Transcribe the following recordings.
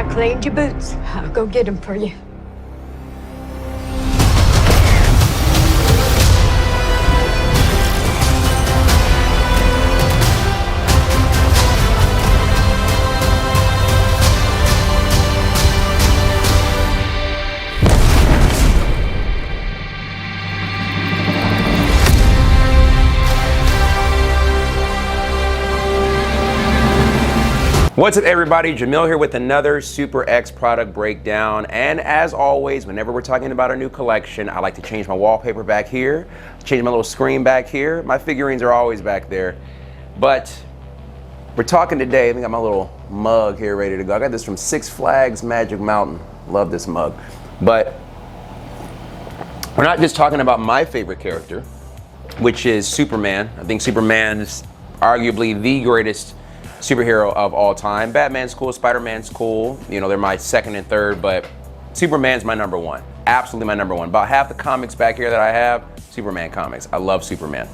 cleaned your boots. I'll go get them for you. What's up everybody, Jemillio here with another SUPERX product breakdown. And as always, whenever we're talking about our new collection, I like to change my wallpaper back here, change my little screen back here. My figurines are always back there. But we're talking today, I got my little mug here ready to go. I got this from Six Flags Magic Mountain. Love this mug. But we're not just talking about my favorite character, which is Superman. I think Superman is arguably the greatest superhero of all time. Batman's cool, Spider-Man's cool. You know, they're my second and third, but Superman's my number one. Absolutely my number one. About half the comics back here that I have, Superman comics. I love Superman.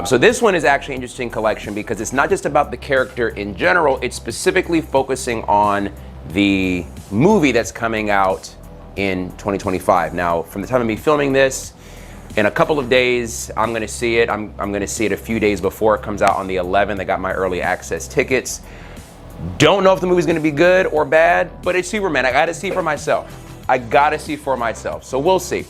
So this one is actually an interesting collection because it's not just about the character in general, it's specifically focusing on the movie that's coming out in 2025. Now, from the time of me filming this, in a couple of days, I'm gonna see it. I'm gonna see it a few days before it comes out on the 11th. I got my early access tickets. Don't know if the movie's gonna be good or bad, but it's Superman. I gotta see for myself. So we'll see.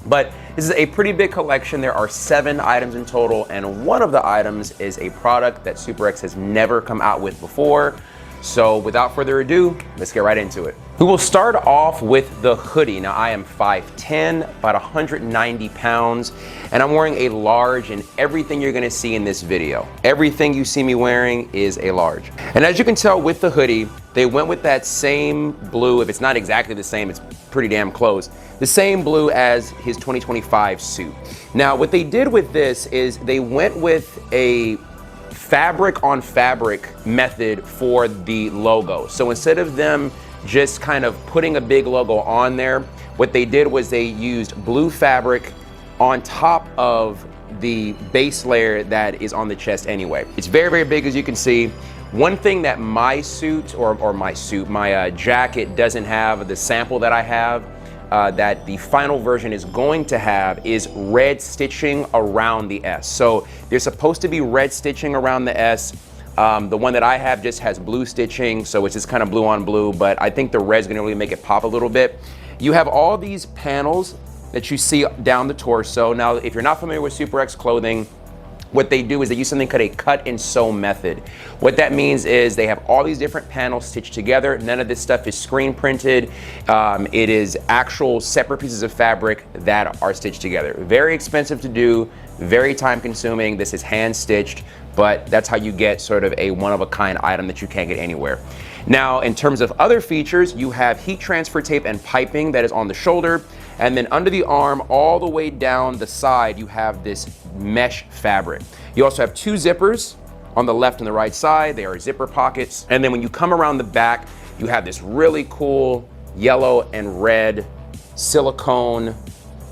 But this is a pretty big collection. There are 7 items in total, and one of the items is a product that SUPERX has never come out with before. So without further ado, let's get right into it. We will start off with the hoodie. Now I am 5'10", about 190 pounds, and I'm wearing a large in everything you're gonna see in this video. Everything you see me wearing is a large. And as you can tell with the hoodie, they went with that same blue. If it's not exactly the same, it's pretty damn close. The same blue as his 2025 suit. Now what they did with this is they went with a fabric on fabric method for the logo. So instead of them just kind of putting a big logo on there, what they did was they used blue fabric on top of the base layer that is on the chest anyway. It's very, very big, as you can see. One thing that my suit, my jacket doesn't have, the sample that I have, that the final version is going to have, is red stitching around the S. So there's supposed to be red stitching around the S. The one that I have just has blue stitching, so it's just kind of blue on blue, but I think the red's gonna really make it pop a little bit. You have all these panels that you see down the torso. Now, if you're not familiar with SUPERX clothing, what they do is they use something called a cut and sew method. What that means is they have all these different panels stitched together. None of this stuff is screen printed. It is actual separate pieces of fabric that are stitched together. Very expensive to do, very time consuming. This is hand stitched, but that's how you get sort of a one-of-a-kind item that you can't get anywhere. Now, in terms of other features, you have heat transfer tape and piping that is on the shoulder. And then under the arm, all the way down the side, you have this mesh fabric. You also have 2 zippers on the left and the right side. They are zipper pockets. And then when you come around the back, you have this really cool yellow and red silicone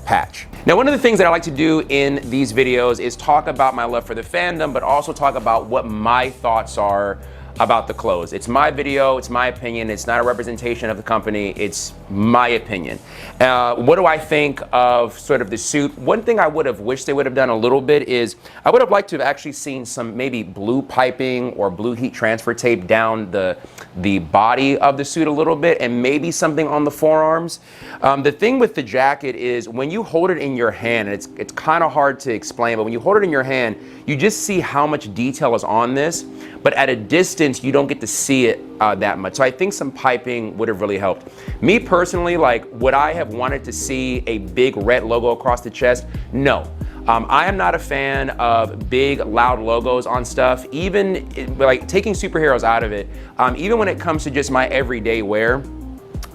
patch. Now, one of the things that I like to do in these videos is talk about my love for the fandom, but also talk about what my thoughts are about the clothes. It's my video, it's my opinion, it's not a representation of the company, it's my opinion. What do I think of sort of the suit? One thing I would have wished they would have done a little bit is, I would have liked to have actually seen some maybe blue piping or blue heat transfer tape down the body of the suit a little bit, and maybe something on the forearms. The thing with the jacket is when you hold it in your hand, and it's kind of hard to explain, but when you hold it in your hand, you just see how much detail is on this, but at a distance, you don't get to see it that much. So I think some piping would have really helped. Me personally, like, would I have wanted to see a big red logo across the chest? No. I am not a fan of big, loud logos on stuff, even like taking superheroes out of it. Even when it comes to just my everyday wear,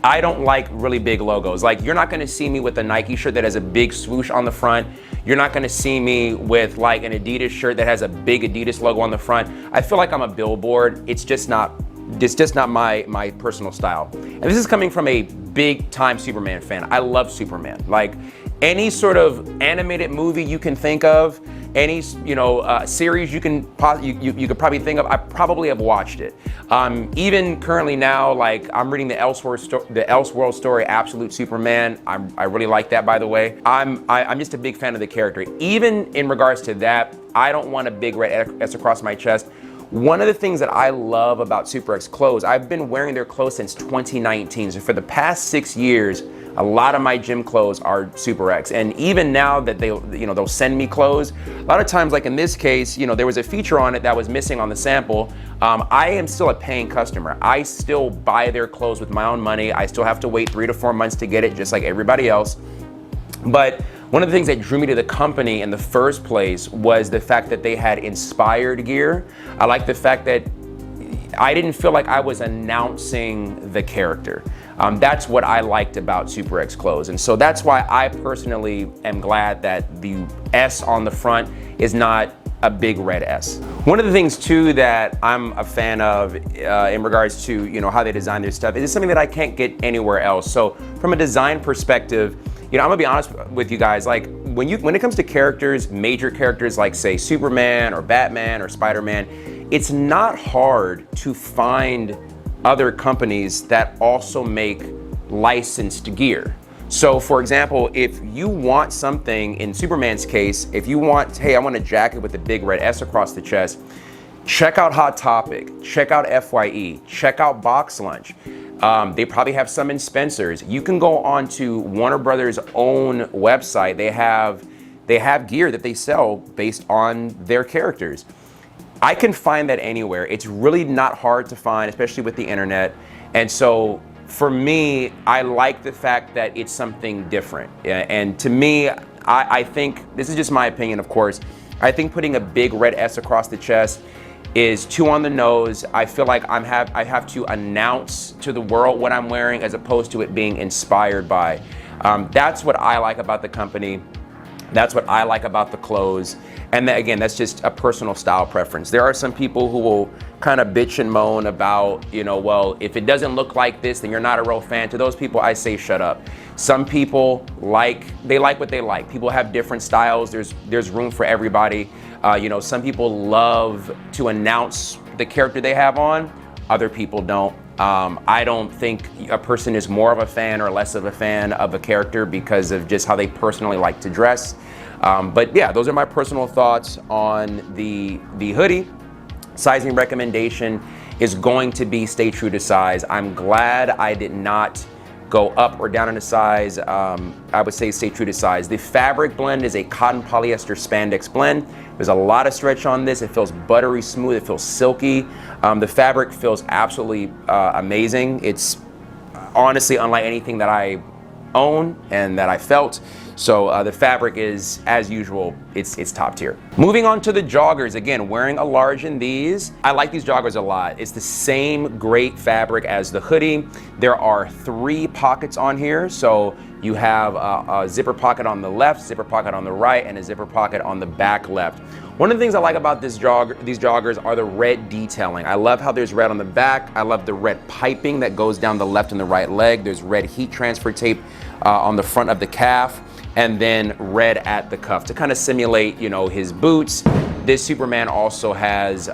I don't like really big logos. Like, you're not gonna see me with a Nike shirt that has a big swoosh on the front. You're not gonna see me with like an Adidas shirt that has a big Adidas logo on the front. I feel like I'm a billboard. It's just not my personal style. And this is coming from a big time Superman fan. I love Superman. Like, any sort of animated movie you can think of, any series you can you could probably think of, I probably have watched it. Even currently now, like I'm reading the Elseworld story, Absolute Superman. I really like that, by the way. I'm just a big fan of the character. Even in regards to that, I don't want a big red S across my chest. One of the things that I love about SUPERX clothes, I've been wearing their clothes since 2019. So for the past 6 years, a lot of my gym clothes are SUPERX. And even now that they'll send me clothes, a lot of times, like in this case, there was a feature on it that was missing on the sample. I am still a paying customer. I still buy their clothes with my own money. I still have to wait 3 to 4 months to get it, just like everybody else. But one of the things that drew me to the company in the first place was the fact that they had inspired gear. I like the fact that I didn't feel like I was announcing the character. That's what I liked about SUPERX clothes. And so that's why I personally am glad that the S on the front is not a big red S. One of the things too that I'm a fan of in regards to how they design their stuff is something that I can't get anywhere else. So from a design perspective, I'm gonna be honest with you guys, like when it comes to characters, major characters like say Superman or Batman or Spider-Man, it's not hard to find other companies that also make licensed gear. So for example, if you want something, in Superman's case, if you want, hey, I want a jacket with a big red S across the chest, check out Hot Topic, check out FYE, check out Box Lunch. They probably have some in Spencer's. You can go on to Warner Brothers' own website. They have gear that they sell based on their characters. I can find that anywhere. It's really not hard to find, especially with the internet. And so for me, I like the fact that it's something different. And to me, I think, this is just my opinion, of course, I think putting a big red S across the chest is too on the nose. I feel like I have to announce to the world what I'm wearing as opposed to it being inspired by. That's what I like about the company. That's what I like about the clothes. And again, that's just a personal style preference. There are some people who will kind of bitch and moan about, well, if it doesn't look like this, then you're not a real fan. To those people, I say shut up. Some people like what they like. People have different styles. There's room for everybody. Some people love to announce the character they have on. Other people don't. I don't think a person is more of a fan or less of a fan of a character because of just how they personally like to dress. But yeah, those are my personal thoughts on the hoodie. Sizing recommendation is going to be stay true to size. I'm glad I did not go up or down in a size. I would say stay true to size. The fabric blend is a cotton polyester spandex blend. There's a lot of stretch on this. It feels buttery smooth. It feels silky. The fabric feels absolutely amazing. It's honestly unlike anything that I own and that I felt. So the fabric is, as usual, it's top tier. Moving on to the joggers. Again, wearing a large in these. I like these joggers a lot. It's the same great fabric as the hoodie. There are 3 pockets on here. So you have a zipper pocket on the left, zipper pocket on the right, and a zipper pocket on the back left. One of the things I like about these joggers are the red detailing. I love how there's red on the back. I love the red piping that goes down the left and the right leg. There's red heat transfer tape on the front of the calf, and then red at the cuff to kind of simulate, his boots. This Superman also has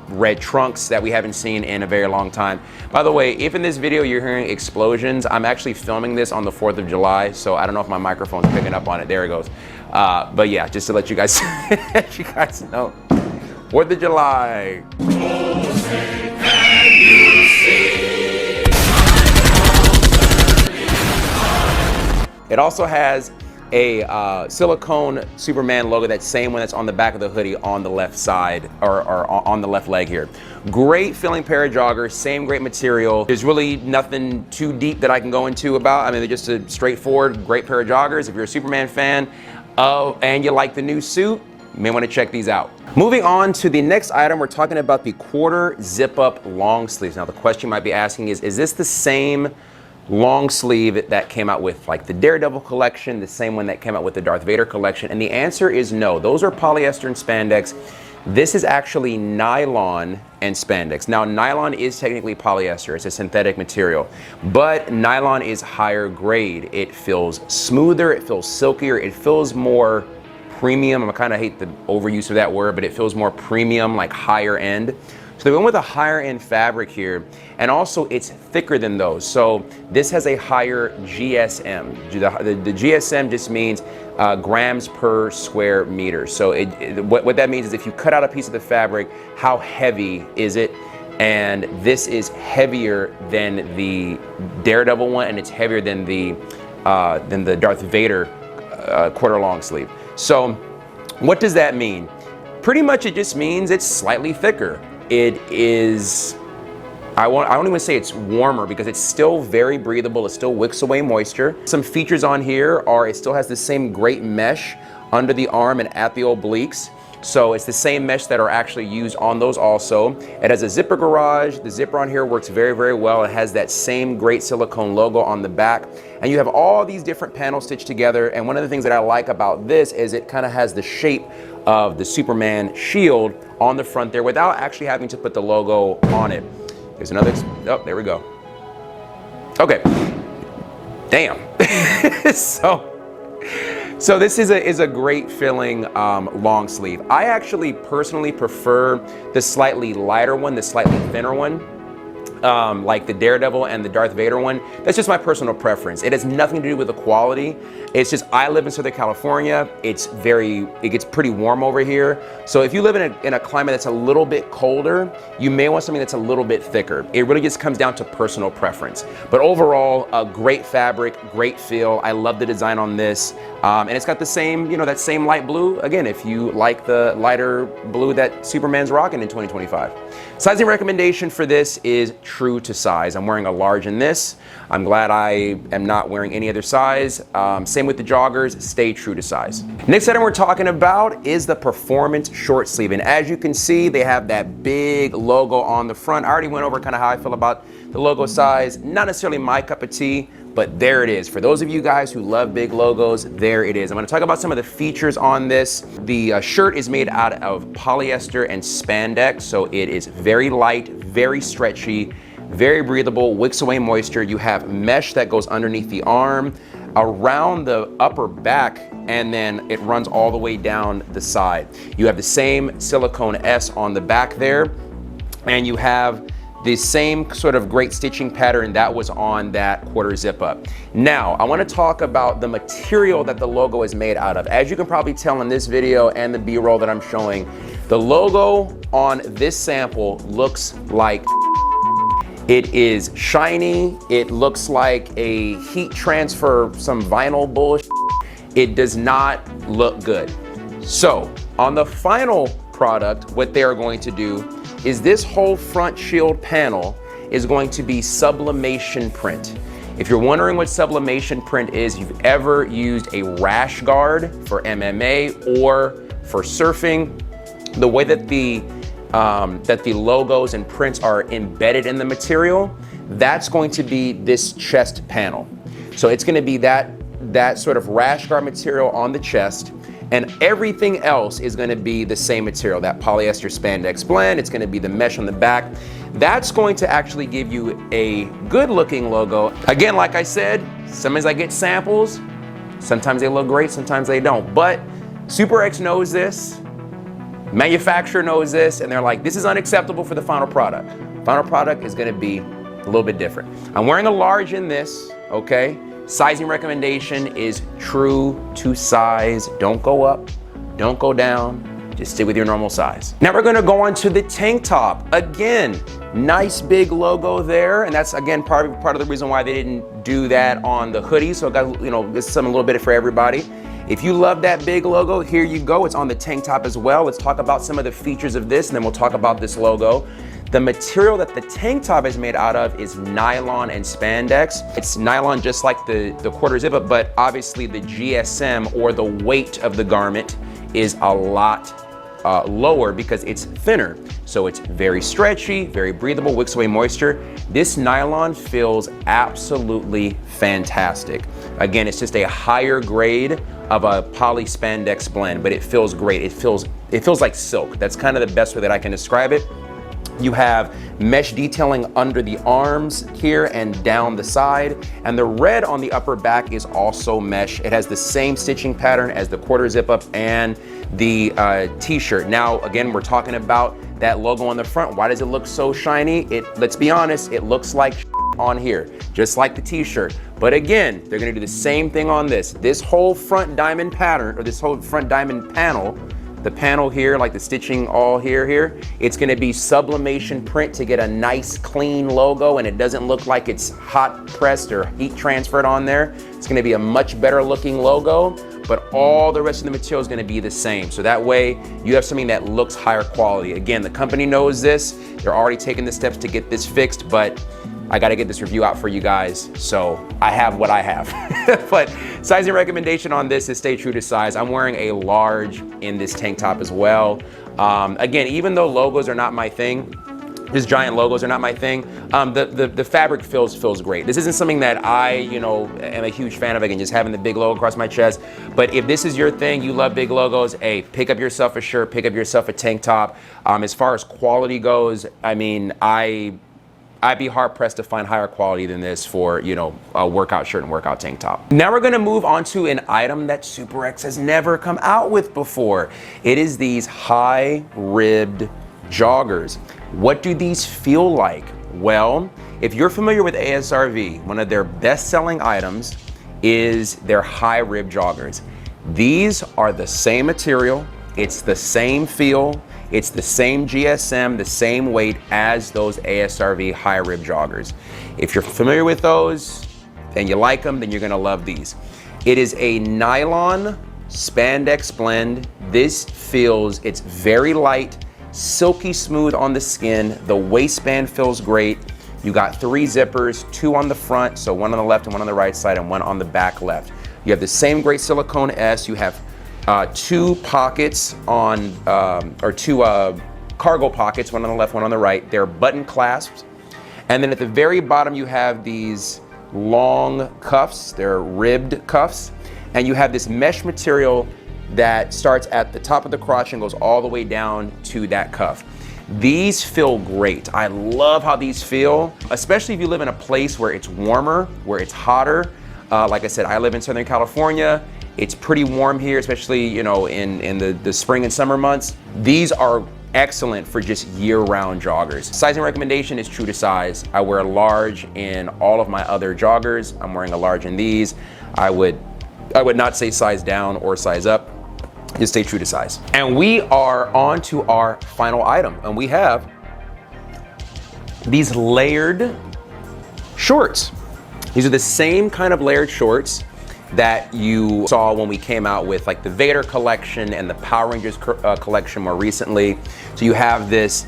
red trunks that we haven't seen in a very long time. By the way, if in this video you're hearing explosions, I'm actually filming this on the 4th of July, so I don't know if my microphone's picking up on it. There it goes. But yeah, just to let you guys, let you guys know. 4th of July. It also has a silicone Superman logo, that same one that's on the back of the hoodie on the left side or on the left leg here. Great feeling pair of joggers, same great material. There's really nothing too deep that I can go into about. I mean, they're just a straightforward, great pair of joggers. If you're a Superman fan and you like the new suit, you may want to check these out. Moving on to the next item, we're talking about the quarter zip up long sleeves. Now the question you might be asking is this the same long sleeve that came out with like the Daredevil collection, the same one that came out with the Darth Vader collection? And the answer is no. Those are polyester and spandex. This is actually nylon and spandex. Now nylon is technically polyester, it's a synthetic material, but nylon is higher grade. It feels smoother, it feels silkier, it feels more premium. I kind of hate the overuse of that word, but it feels more premium, like higher end. So they went with a higher end fabric here, and also it's thicker than those. So this has a higher GSM. The GSM just means grams per square meter. So what that means is if you cut out a piece of the fabric, how heavy is it? And this is heavier than the Daredevil one, and it's heavier than the Darth Vader quarter long sleeve. So what does that mean? Pretty much it just means it's slightly thicker. It is, I don't even say it's warmer because it's still very breathable. It still wicks away moisture. Some features on here are it still has the same great mesh under the arm and at the obliques. So it's the same mesh that are actually used on those also. It has a zipper garage. The zipper on here works very, very well. It has that same great silicone logo on the back. And you have all these different panels stitched together. And one of the things that I like about this is it kind of has the shape of the Superman shield on the front there without actually having to put the logo on it. There's another, oh, there we go. Okay, damn. So this is a great feeling long sleeve. I actually personally prefer the slightly lighter one, the slightly thinner one. Like the Daredevil and the Darth Vader one. That's just my personal preference. It has nothing to do with the quality. It's just I live in Southern California. It gets pretty warm over here. So if you live in a climate that's a little bit colder, you may want something that's a little bit thicker. It really just comes down to personal preference. But overall, a great fabric, great feel. I love the design on this. And it's got the same, that same light blue. Again, if you like the lighter blue that Superman's rocking in 2025. Sizing recommendation for this is true to size. I'm wearing a large in this. I'm glad I am not wearing any other size. Same with the joggers, stay true to size. Next item we're talking about is the performance short sleeve. And as you can see, they have that big logo on the front. I already went over kind of how I feel about the logo size. Not necessarily my cup of tea, but there it is. For those of you guys who love big logos, there it is. I'm gonna talk about some of the features on this. The shirt is made out of polyester and spandex, so it is very light, very stretchy, very breathable, wicks away moisture. You have mesh that goes underneath the arm, around the upper back, and then it runs all the way down the side. You have the same silicone S on the back there, and you have the same sort of great stitching pattern that was on that quarter zip up. Now, I wanna talk about the material that the logo is made out of. As you can probably tell in this video and the B-roll that I'm showing, the logo on this sample looks like it is shiny. It looks like a heat transfer, some vinyl bullshit. It does not look good. So on the final product, what they are going to do is this whole front shield panel is going to be sublimation print. If you're wondering what sublimation print is, you've ever used a rash guard for MMA or for surfing, the way that the logos and prints are embedded in the material, that's going to be this chest panel. So it's gonna be that sort of rash guard material on the chest, and everything else is gonna be the same material, that polyester spandex blend. It's gonna be the mesh on the back. That's going to actually give you a good looking logo. Again, like I said, sometimes I get samples, sometimes they look great, sometimes they don't. But SUPERX knows this, manufacturer knows this, and they're like, this is unacceptable for the final product. Final product is gonna be a little bit different. I'm wearing a large in this, okay? Sizing recommendation is true to size. Don't go up, don't go down, just stick with your normal size. Now we're gonna go on to the tank top. Again, nice big logo there, and that's again part of the reason why they didn't do that on the hoodie. So it got, this is something a little bit for everybody. If you love that big logo, here you go. It's on the tank top as well. Let's talk about some of the features of this, and then we'll talk about this logo. The material that the tank top is made out of is nylon and spandex. It's nylon just like the quarter zip up, but obviously the GSM or the weight of the garment is a lot lower because it's thinner. So it's very stretchy, very breathable, wicks away moisture. This nylon feels absolutely fantastic. Again, it's just a higher grade of a poly spandex blend, but it feels great. It feels like silk. That's kind of the best way that I can describe it. You have mesh detailing under the arms here and down the side. And the red on the upper back is also mesh. It has the same stitching pattern as the quarter zip up and the t-shirt. Now, again, we're talking about that logo on the front. Why does it look so shiny? Let's be honest, it looks like on here, just like the t-shirt. But again, they're gonna do the same thing on this. This whole front diamond pattern, or this whole front diamond panel, the panel here, like the stitching all here, it's gonna be sublimation print to get a nice clean logo, and it doesn't look like it's hot pressed or heat transferred on there. It's gonna be a much better looking logo, but all the rest of the material is gonna be the same. So that way you have something that looks higher quality. Again, the company knows this. They're already taking the steps to get this fixed, but I gotta get this review out for you guys, so I have what I have. But sizing recommendation on this is stay true to size. I'm wearing a large in this tank top as well. Again, even though logos are not my thing, these giant logos are not my thing, the fabric feels great. This isn't something that I, am a huge fan of, again, just having the big logo across my chest. But if this is your thing, you love big logos, hey, pick up yourself a shirt, pick up yourself a tank top. As far as quality goes, I mean, I'd be hard pressed to find higher quality than this for, a workout shirt and workout tank top. Now we're gonna move on to an item that SUPERX has never come out with before. It is these high ribbed joggers. What do these feel like? Well, if you're familiar with ASRV, one of their best selling items is their high rib joggers. These are the same material, it's the same feel, it's the same GSM, the same weight as those ASRV high rib joggers. If you're familiar with those and you like them, then you're gonna love these. It is a nylon spandex blend. This it's very light, silky smooth on the skin. The waistband feels great. You got 3 zippers, 2 on the front, so 1 on the left and 1 on the right side and 1 on the back left. You have the same great silicone S. You have 2 pockets on, or 2 cargo pockets, 1 on the left, 1 on the right. They're button clasps. And then at the very bottom, you have these long cuffs. They're ribbed cuffs. And you have this mesh material that starts at the top of the crotch and goes all the way down to that cuff. These feel great. I love how these feel, especially if you live in a place where it's warmer, where it's hotter. Like I said, I live in Southern California. It's pretty warm here, especially in the spring and summer months. These are excellent for just year-round joggers. Sizing recommendation is true to size. I wear a large in all of my other joggers. I'm wearing a large in these. I would not say size down or size up. Just stay true to size. And we are on to our final item, and we have these layered shorts. These are the same kind of layered shorts that you saw when we came out with like the Vader collection and the Power Rangers collection more recently. So you have this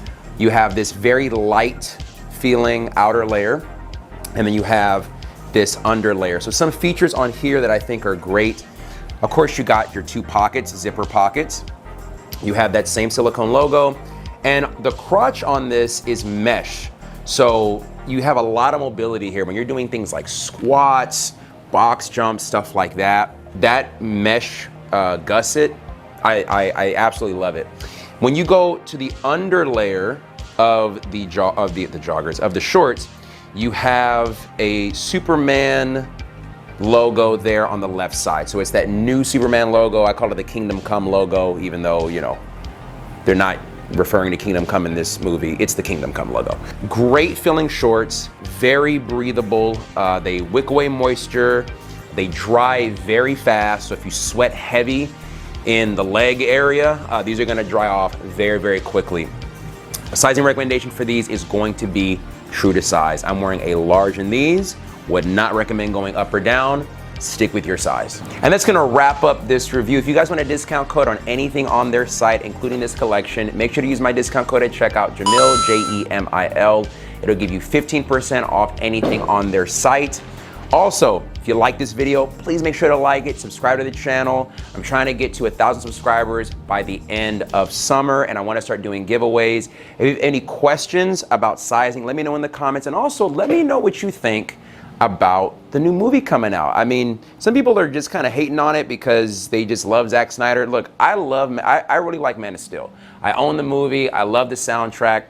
very light feeling outer layer, and then you have this under layer. So some features on here that I think are great. Of course, you got your 2 pockets, zipper pockets. You have that same silicone logo, and the crotch on this is mesh. So you have a lot of mobility here when you're doing things like squats, box jumps, stuff like that. That mesh gusset, I absolutely love it. When you go to the under layer of the joggers, of the shorts, you have a Superman logo there on the left side. So it's that new Superman logo. I call it the Kingdom Come logo, even though, they're not referring to Kingdom Come in this movie. It's the Kingdom Come logo. Great filling shorts, very breathable. They wick away moisture. They dry very fast. So if you sweat heavy in the leg area, these are gonna dry off very, very quickly. A sizing recommendation for these is going to be true to size. I'm wearing a large in these. Would not recommend going up or down. Stick with your size. And that's gonna wrap up this review. If you guys want a discount code on anything on their site, including this collection, make sure to use my discount code at checkout, Jemillio, Jemil. It'll give you 15% off anything on their site. Also, if you like this video, please make sure to like it, subscribe to the channel. I'm trying to get to 1,000 subscribers by the end of summer, and I wanna start doing giveaways. If you have any questions about sizing, let me know in the comments, and also let me know what you think about the new movie coming out. I mean, some people are just kind of hating on it because they just love Zack Snyder. Look, I really like Man of Steel. I own the movie, I love the soundtrack.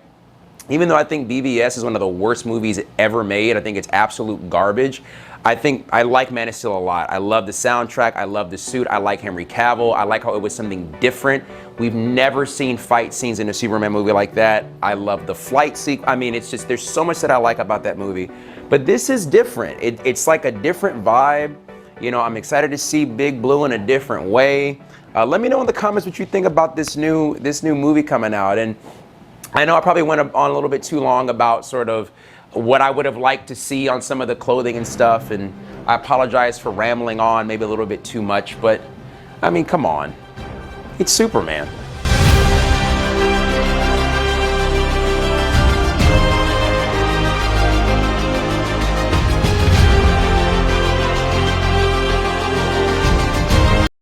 Even though I think BVS is one of the worst movies ever made, I think it's absolute garbage. I like Man of Steel a lot. I love the soundtrack. I love the suit. I like Henry Cavill. I like how it was something different. We've never seen fight scenes in a Superman movie like that. I love the flight sequence. I mean, it's just, there's so much that I like about that movie. But this is different. It's like a different vibe. You know, I'm excited to see Big Blue in a different way. Let me know in the comments what you think about this new movie coming out. And I know I probably went on a little bit too long about sort of what I would have liked to see on some of the clothing and stuff, and I apologize for rambling on maybe a little bit too much, but I mean, come on. It's Superman.